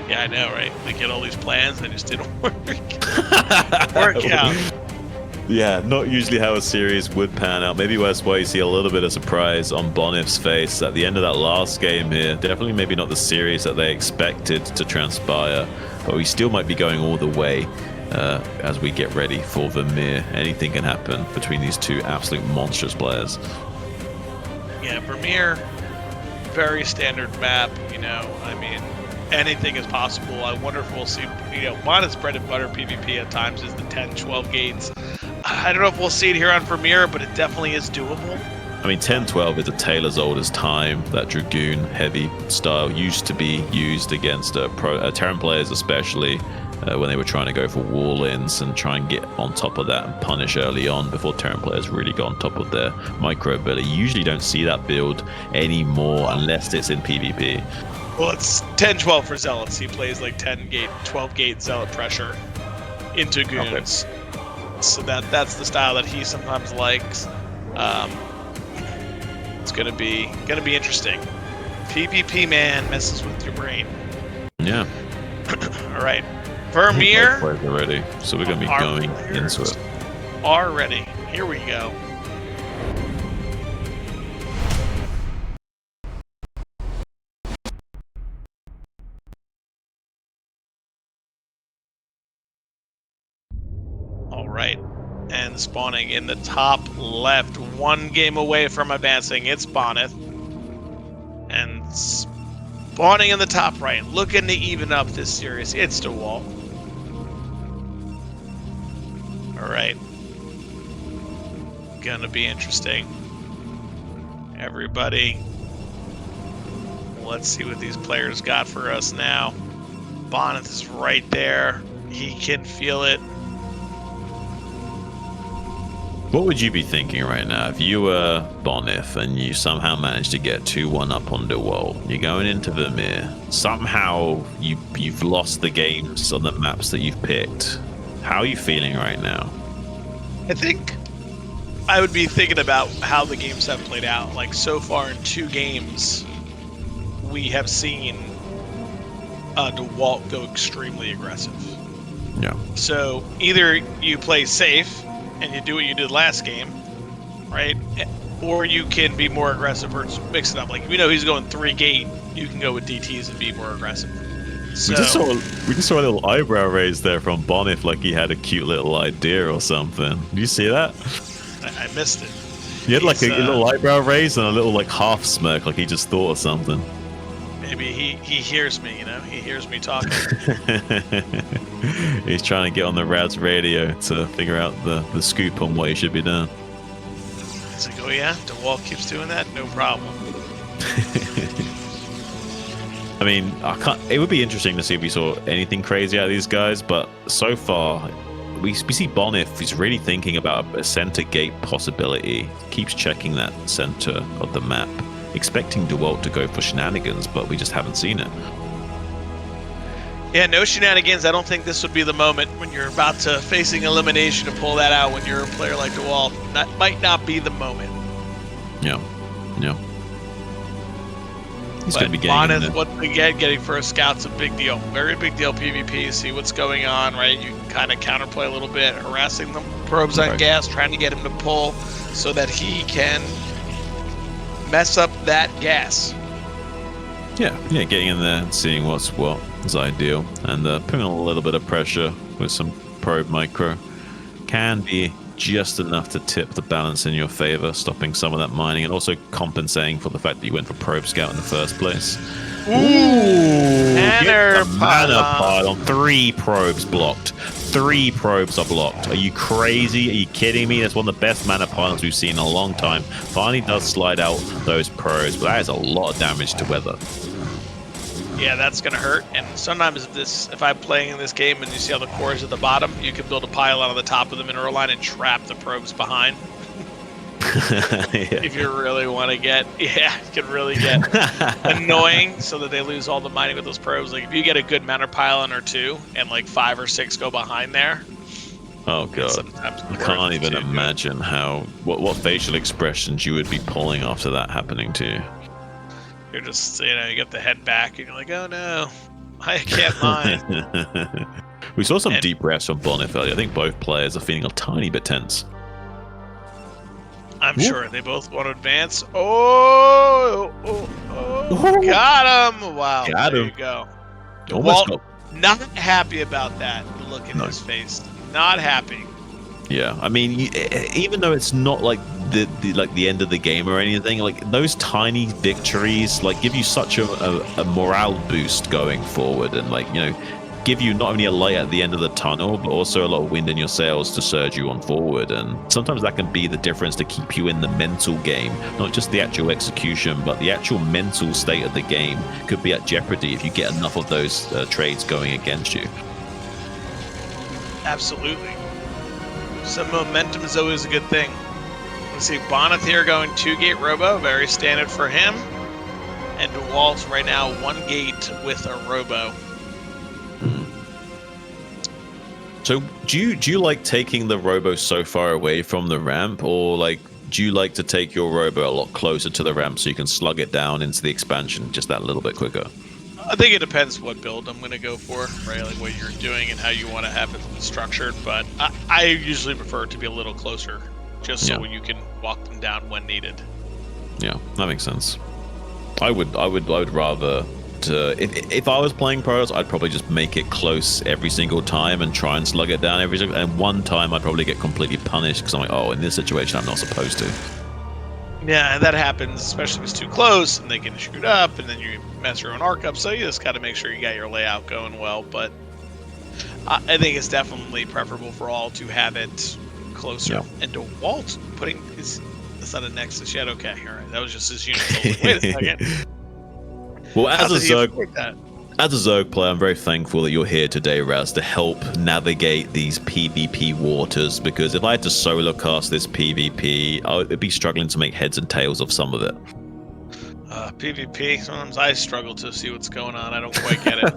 Yeah, I know, right? They get all these plans, they just didn't work out. Yeah, not usually how a series would pan out. Maybe that's why you see a little bit of surprise on Bonyth's face at the end of that last game here. Definitely maybe not the series that they expected to transpire, but we still might be going all the way as we get ready for Vermeer. Anything can happen between these two absolute monstrous players. Yeah, Vermeer, very standard map, you know, I mean, anything is possible. I wonder if we'll see, you know, Bonyth's bread and butter PvP at times is the 10-12 gates. I don't know if we'll see it here on Vermeer, but it definitely is doable. I mean, 10-12 is a tale as old as time. That Dragoon heavy style used to be used against Terran players, especially when they were trying to go for wall-ins and try and get on top of that and punish early on before Terran players really got on top of their micro ability. You usually don't see that build anymore unless it's in PvP. Well, it's 10-12 for Zealots. He plays like 10-gate, 12-gate Zealot pressure into goons. Okay. So that's the style that he sometimes likes. It's gonna be interesting. PvP, man, messes with your brain. Yeah. All right. Vermeer. Already, so we're gonna be going into it. Are ready. Here we go. All right. And spawning in the top left, 1 game away from advancing, it's Bonyth. And spawning in the top right, looking to even up this series, it's Dewalt. All right. Gonna be interesting. Everybody, let's see what these players got for us now. Bonyth is right there. He can feel it. What would you be thinking right now if you were Bonyth and you somehow managed to get 2-1 up on Dewalt? You're going into Vermeer. Somehow you've lost the games on the maps that you've picked. How are you feeling right now? I think I would be thinking about how the games have played out. Like, so far in 2 games, we have seen Dewalt go extremely aggressive. Yeah. So either you play safe and you do what you did last game, right? Or you can be more aggressive or mix it up. Like, if you know he's going 3-gate, you can go with DTs and be more aggressive. So, we just saw a little eyebrow raise there from Bonyth, like he had a cute little idea or something. Did you see that? I missed it. He had like a little eyebrow raise and a little like half smirk, like he just thought of something. Maybe he hears me, you know? He hears me talking. He's trying to get on the Rad's radio to figure out the scoop on what he should be doing. It's like, oh yeah? Dewalt keeps doing that? No problem. I mean, it would be interesting to see if we saw anything crazy out of these guys, but so far, we see Bonyth. He's really thinking about a center gate possibility. Keeps checking that center of the map, expecting Dewalt to go for shenanigans, but we just haven't seen it. Yeah, no shenanigans. I don't think this would be the moment when you're about to facing elimination to pull that out when you're a player like Dewalt. That might not be the moment. Yeah. He's going to be getting Bonyth, once again, getting first scout's a big deal. Very big deal PvP. See what's going on, right? You can kind of counterplay a little bit, harassing them. Probes on gas, trying to get him to pull so that he can mess up that gas. Yeah, getting in there and seeing what's what is ideal. And putting on a little bit of pressure with some probe micro can be just enough to tip the balance in your favor, stopping some of that mining and also compensating for the fact that you went for probe scout in the first place. Ooh! Mana pylon. 3 probes blocked. 3 probes are blocked. Are you crazy? Are you kidding me? That's one of the best mana pylons we've seen in a long time. Finally does slide out those probes, but that is a lot of damage to weather. Yeah, that's going to hurt. And sometimes if I'm playing in this game and you see all the cores at the bottom, you can build a pylon on the top of the mineral line and trap the probes behind. If you really want to get, it can really get annoying so that they lose all the mining with those probes. Like, if you get a good mana pylon or 2 and like 5 or 6 go behind there. Oh god, I can't even imagine what facial expressions you would be pulling after that happening to you. You're just, you get the head back and you're like, oh no, I can't mine. We saw some deep breaths from Bonyth earlier. I think both players are feeling a tiny bit tense. I'm sure they both want to advance. Oh, got him! Wow, got there him. You go. Almost not happy about that. The look in his face. Not happy. Yeah, I mean, even though it's not like the end of the game or anything, like those tiny victories like give you such a morale boost going forward, and give you not only a light at the end of the tunnel, but also a lot of wind in your sails to surge you on forward. And sometimes that can be the difference to keep you in the mental game, not just the actual execution, but the actual mental state of the game could be at jeopardy if you get enough of those trades going against you. Absolutely. Some momentum is always a good thing. Let's see, Bonyth here going 2-gate robo, very standard for him. And Dewalt right now 1-gate with a robo. So do you like taking the robo so far away from the ramp, or like do you like to take your robo a lot closer to the ramp so you can slug it down into the expansion just that little bit quicker? I think it depends what build I'm going to go for, right? Like what you're doing and how you want to have it structured. But I usually prefer it to be a little closer, just so you can walk them down when needed. Yeah, that makes sense. I would rather if I was playing pros, I'd probably just make it close every single time and try and slug it down every single. And one time I'd probably get completely punished because I'm like, oh, in this situation I'm not supposed to. Yeah, that happens, especially if it's too close and they can shoot up, and then you mess your own arc up. So you just got to make sure you got your layout going well. But I think it's definitely preferable for all to have it closer. Yeah. And Dewalt putting his. That's not a Nexus yet. Okay, all right. That was just his unit. Wait a second. Well, as a Zerg player, I'm very thankful that you're here today, Raz, to help navigate these PvP waters. Because if I had to solo cast this PvP, I would be struggling to make heads and tails of some of it. PvP. Sometimes I struggle to see what's going on. I don't quite get it.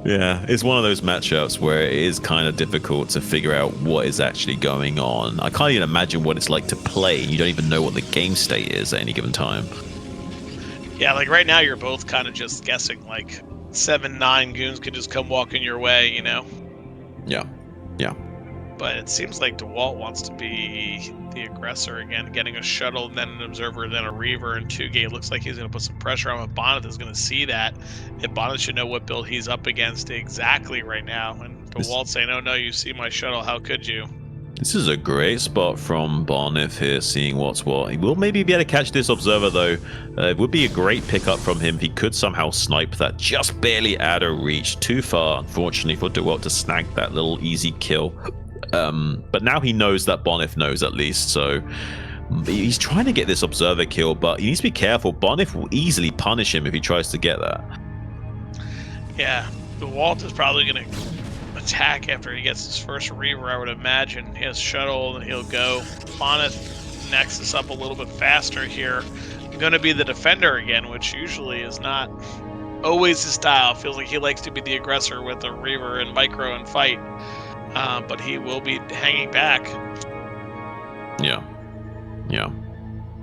Yeah, it's one of those matchups where it is kind of difficult to figure out what is actually going on. I can't even imagine what it's like to play. You don't even know what the game state is at any given time. Yeah, like right now you're both kind of just guessing. Like 7-9 goons could just come walking your way, you know? Yeah, yeah. But it seems like Dewalt wants to be the aggressor again, getting a shuttle, then an observer, then a reaver, and 2-gate. Looks like he's going to put some pressure on, but Bonyth is going to see that. And Bonyth should know what build he's up against exactly right now. And Dewalt saying, oh no, you see my shuttle, how could you? This is a great spot from Bonyth here, seeing what's what. He will maybe be able to catch this observer, though. It would be a great pickup from him if he could somehow snipe that just barely out of reach. Too far, unfortunately, for Dewalt to snag that little easy kill. But now he knows that Bonyth knows, at least, so he's trying to get this observer kill, but he needs to be careful. Bonyth will easily punish him if he tries to get that. Yeah, Dewalt is probably going to attack after he gets his first reaver, I would imagine. He has shuttle, and he'll go. Bonyth nexus up a little bit faster here. Going to be the defender again, which usually is not always his style. Feels like he likes to be the aggressor with a reaver and micro and fight. But he will be hanging back. Yeah. Yeah.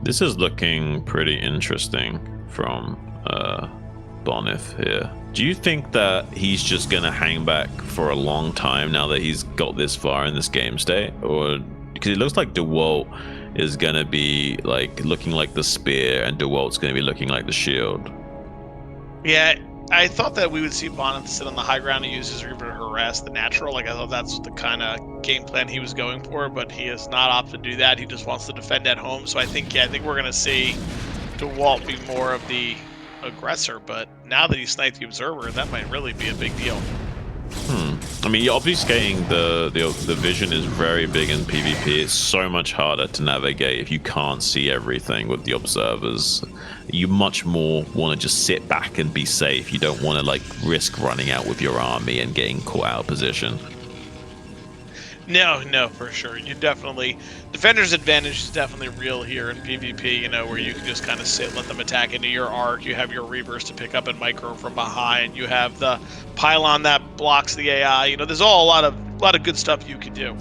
This is looking pretty interesting from Bonyth here. Do you think that he's just going to hang back for a long time now that he's got this far in this game state? Or because it looks like Dewalt is going to be like looking like the spear and Dewalt's going to be looking like the shield. Yeah, I thought that we would see Bonyth sit on the high ground and use his reaver to harass the natural. Like, I thought that's the kind of game plan he was going for, but he has not opted to do that. He just wants to defend at home. So I think we're going to see Dewalt be more of the aggressor, but now that he sniped the observer, that might really be a big deal. I mean, obfuscating the vision is very big in PvP. It's so much harder to navigate if you can't see everything with the observers. You much more want to just sit back and be safe. You don't want to like risk running out with your army and getting caught out of position. No, for sure. You definitely, defender's advantage is definitely real here in PvP, you know, where you can just kind of sit, let them attack into your arc. You have your reavers to pick up and micro from behind. You have the pylon that blocks the AI. You know, there's a lot of good stuff you can do.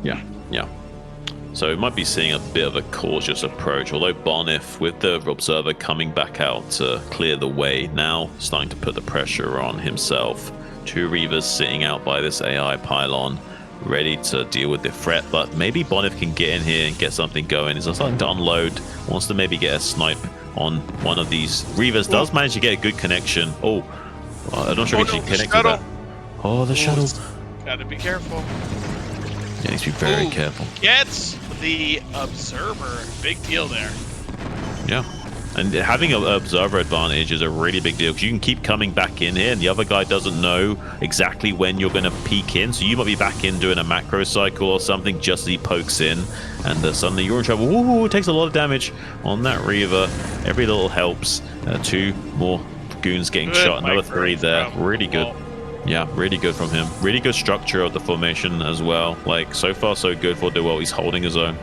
Yeah. So we might be seeing a bit of a cautious approach, although Bonyth, with the observer coming back out to clear the way, now starting to put the pressure on himself. 2 reavers sitting out by this AI pylon, ready to deal with the threat, but maybe Bonyth can get in here and get something going. He's starting to unload, wants to maybe get a snipe on one of these reavers. Does manage to get a good connection. I'm not sure if he can connect to that. Oh, the shuttle. Gotta be careful. Yeah, needs to be very careful. Gets the observer. Big deal there. Yeah. And having an observer advantage is a really big deal, because you can keep coming back in here, and the other guy doesn't know exactly when you're going to peek in. So you might be back in doing a macro cycle or something just as he pokes in, and suddenly you're in trouble. Ooh, it takes a lot of damage on that Reaver. Every little helps. 2 more goons getting shot. Another 3 there. Really good. Yeah, really good from him. Really good structure of the formation as well. Like, so far so good for Dewalt. He's holding his own.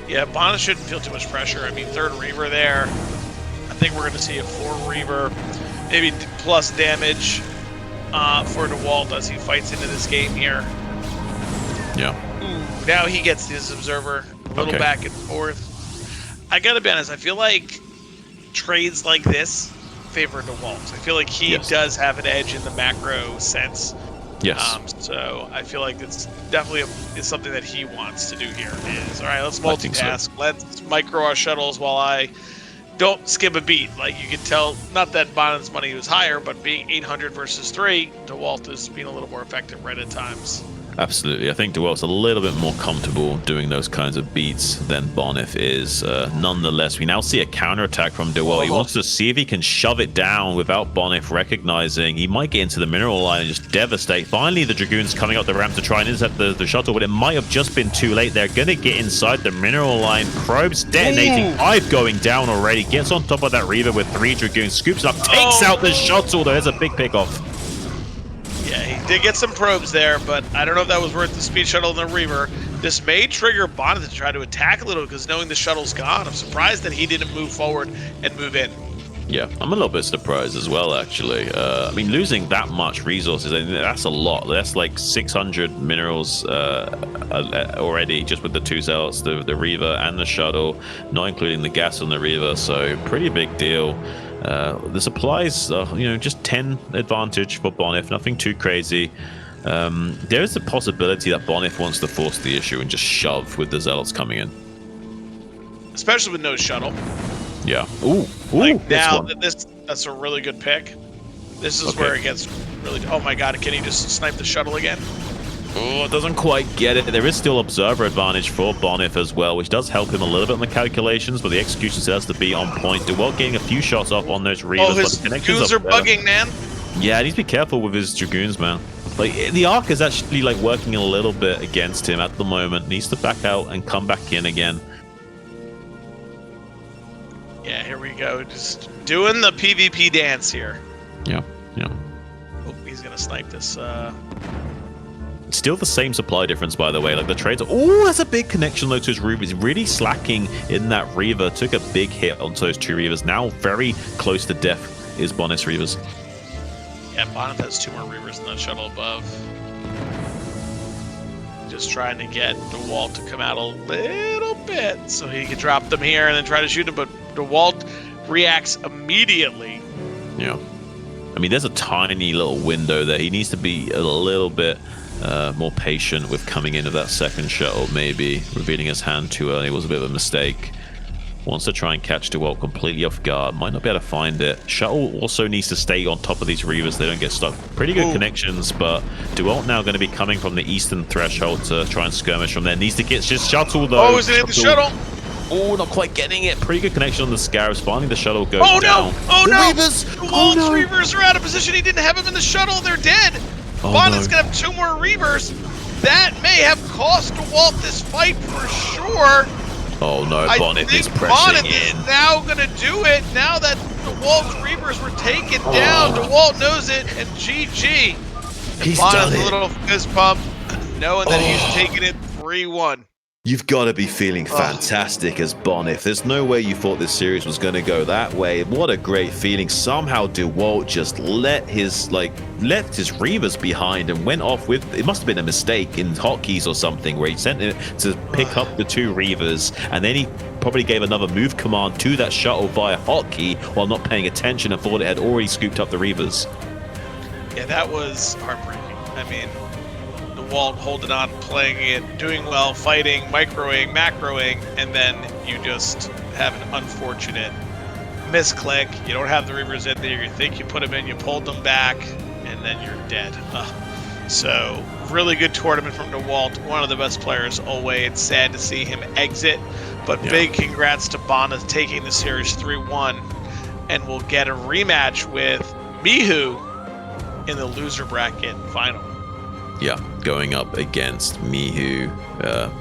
Yeah, Bonyth shouldn't feel too much pressure. I mean, 3rd Reaver there. I think we're going to see a 4 Reaver, maybe plus damage for Dewalt as he fights into this game here. Yeah. Ooh, now he gets his observer a little back and forth. I got to be honest, I feel like trades like this favor Dewalt. I feel like he does have an edge in the macro sense. Yes. So I feel like it's definitely is something that he wants to do here. Is all right. Let's multitask. So. Let's micro our shuttles while I don't skip a beat. Like you can tell, not that Bonyth's money was higher, but being 800 versus 3, Dewalt is being a little more effective right at times. Absolutely. I think Dewalt's a little bit more comfortable doing those kinds of beats than Bonyth is. Nonetheless, we now see a counterattack from Dewalt. He wants to see if he can shove it down without Bonyth recognizing. He might get into the mineral line and just devastate. Finally, the Dragoons coming up the ramp to try and intercept the shuttle, but it might have just been too late. They're going to get inside the mineral line. Probes detonating. 5 going down already. Gets on top of that Reaver with 3 Dragoons. Scoops up. Takes out the shuttle. There's a big pickoff. Yeah, he did get some probes there, but I don't know if that was worth the speed shuttle and the Reaver. This may trigger Bonyth to try to attack a little, because knowing the shuttle's gone, I'm surprised that he didn't move forward and move in. Yeah, I'm a little bit surprised as well, actually. I mean, losing that much resources, that's a lot. That's like 600 minerals already, just with the 2 zealots, the Reaver and the shuttle, not including the gas on the Reaver, so pretty big deal. The supplies, just 10 advantage for Bonyth, nothing too crazy. There is a possibility that Bonyth wants to force the issue and just shove with the zealots coming in. Especially with no shuttle. Yeah. Ooh, like now, that's a really good pick. This is where it gets really... Oh my god, can he just snipe the shuttle again? Oh, it doesn't quite get it. There is still observer advantage for Bonyth as well, which does help him a little bit on the calculations, but the execution still has to be on point. Dewalt getting a few shots off on those Reavers. Oh, his Dragoons are bugging, man. Yeah, he needs to be careful with his Dragoons, man. Like, the arc is actually like working a little bit against him at the moment. Needs to back out and come back in again. Yeah, here we go. Just doing the PvP dance here. Yeah. Oh, he's gonna snipe this. Still the same supply difference, by the way. Like the trades. Oh, that's a big connection though to his Reavers. Really slacking in that Reaver. Took a big hit onto those 2 Reavers. Now very close to death is Bonyth's Reavers. Yeah, Bonyth has 2 more Reavers in that shuttle above. Just trying to get Dewalt to come out a little bit so he can drop them here and then try to shoot him. But Dewalt reacts immediately. Yeah. I mean, there's a tiny little window there. He needs to be a little bit more patient with coming into that second shuttle, maybe revealing his hand too early was a bit of a mistake. Wants to try and catch Dewalt completely off guard. Might not be able to find it. Shuttle also needs to stay on top of these Reavers. They don't get stuck. Pretty good connections, but Dewalt now going to be coming from the eastern threshold to try and skirmish from there. Needs to get his shuttle though. Oh, is it in the shuttle? Oh, not quite getting it. Pretty good connection on the Scarabs. Finally, the shuttle goes down. Oh no! Reavers! Dewalt's Reavers are out of position. He didn't have him in the shuttle. They're dead. Bonyth's gonna have 2 more Reavers. That may have cost Dewalt this fight for sure. Oh no, Bonyth is pressing Bonyth is now gonna do it. Now that Dewalt's Reavers were taken down, Dewalt knows it, and GG. He's Bonyth done it. A little fist pump, knowing that he's taking it 3-1. You've got to be feeling fantastic as Bonyth. There's no way you thought this series was going to go that way. What a great feeling. Somehow Dewalt just left his Reavers behind and went off with, it must have been a mistake in hotkeys or something, where he sent it to pick up the 2 Reavers, and then he probably gave another move command to that shuttle via hotkey while not paying attention and thought it had already scooped up the Reavers. Yeah, that was heartbreaking. I mean, Dewalt holding on, playing it, doing well, fighting, microing, macroing, and then you just have an unfortunate misclick. You don't have the Reavers in there. You think you put them in, you pulled them back, and then you're dead. So really good tournament from Dewalt, one of the best players always. Sad to see him exit, but big congrats to Bonyth taking the series 3-1, and we'll get a rematch with Mihu in the loser bracket final. Yeah, going up against Mihu,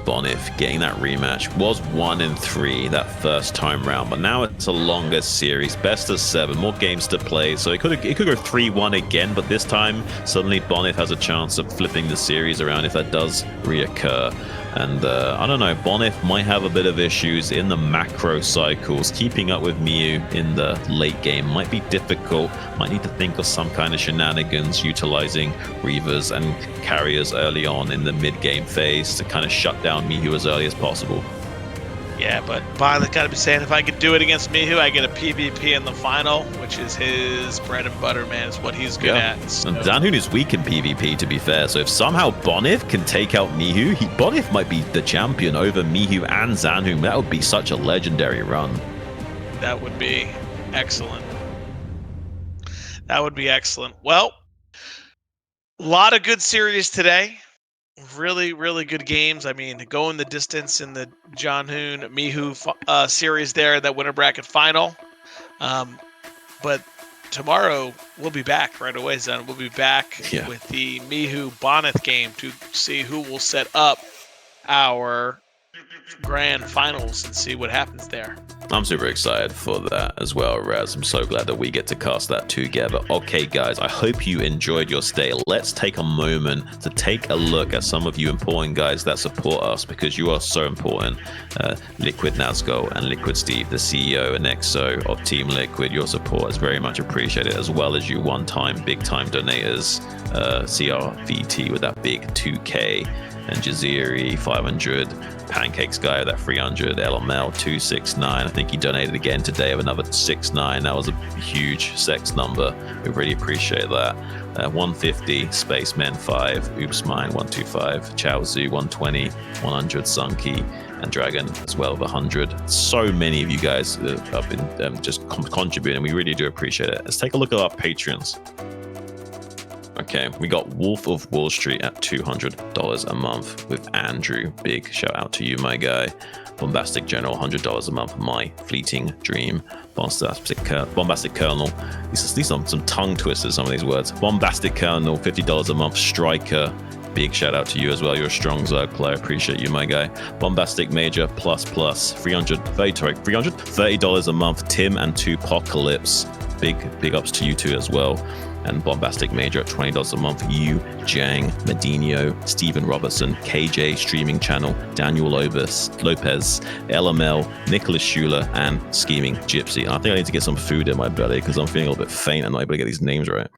Bonyth, getting that rematch. Was 1-3 that first time round, but now it's a longer series, best of 7, more games to play. So it could go 3-1 again, but this time suddenly Bonyth has a chance of flipping the series around if that does reoccur. And I don't know, Bonyth might have a bit of issues in the macro cycles. Keeping up with Miu in the late game might be difficult. Might need to think of some kind of shenanigans utilizing Reavers and carriers early on in the mid-game phase to kind of shut down Miu as early as possible. Yeah, but Bonyth got to be saying, if I could do it against Mihu, I get a PvP in the final, which is his bread and butter, man. It's what he's good at. So. And Zanhoon is weak in PvP, to be fair. So if somehow Bonyth can take out Mihu, Bonyth might be the champion over Mihu and Zanhoon. That would be such a legendary run. That would be excellent. That would be excellent. Well, a lot of good series today. Really, really good games. I mean, going the distance in the John Hoon Mihu series there, that winter bracket final. But tomorrow we'll be back right away, Zen. We'll be back with the Mihu Bonyth game to see who will set up our grand finals and see what happens there. I'm super excited for that as well, Raz. I'm so glad that we get to cast that together. Okay, guys, I hope you enjoyed your stay. Let's take a moment to take a look at some of you important guys that support us, because you are so important. Liquid Nazgo and Liquid Steve, the CEO and XO of Team Liquid, your support is very much appreciated, as well as you one-time, big-time donators, CRVT with that big 2K, and Jaziri 500, Pancakes guy with that 300, LML 269. I think he donated again today of another 69. That was a huge sex number. We really appreciate that. 150, Spaceman 5, Oops Mine 125, Chow Zoo 120, 100 Sunky, and Dragon as well of 100. So many of you guys have been just contributing. We really do appreciate it. Let's take a look at our Patreons. Okay, we got Wolf of Wall Street at $200 a month with Andrew. Big shout out to you, my guy. Bombastic General, $100 a month. My fleeting dream. Bombastic Colonel. These are some tongue twisters, some of these words. Bombastic Colonel, $50 a month. Striker. Big shout out to you as well. You're a strong Zerg player. Appreciate you, my guy. Bombastic Major $30 a month. Tim and 2Pocalypse. Big ups to you two as well. And Bombastic Major at $20 a month. You, Jang, Medinho, Stephen Robertson, KJ Streaming Channel, Daniel Lopez, LML, Nicholas Schuler, and Scheming Gypsy. I think I need to get some food in my belly because I'm feeling a little bit faint and not able to get these names right.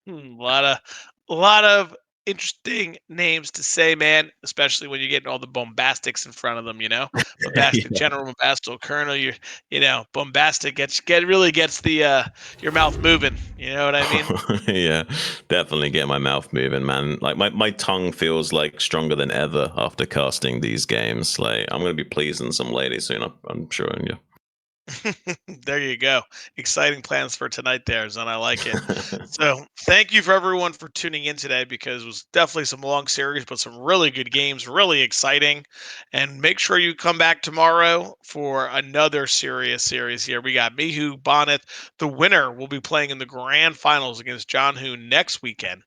A lot of interesting names to say, man, especially when you're getting all the bombastics in front of them, you know. Bombastic General, Bombastic Colonel, you know, bombastic really gets the your mouth moving, you know what I mean? Yeah, definitely get my mouth moving, man. Like my tongue feels like stronger than ever after casting these games. Like I'm gonna be pleasing some ladies soon, I'm sure. Yeah. There you go. Exciting plans for tonight there, Zon. I like it. So thank you for everyone for tuning in today, because it was definitely some long series, but some really good games, really exciting. And make sure you come back tomorrow for another serious series here. We got Mihu Bonyth. The winner will be playing in the grand finals against John Hoon next weekend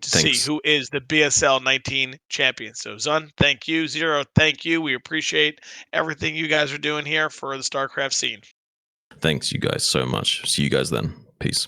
to see who is the BSL19 champion. So Zun, thank you. Zero, thank you. We appreciate everything you guys are doing here for the StarCraft scene. Thanks you guys so much. See you guys then. Peace.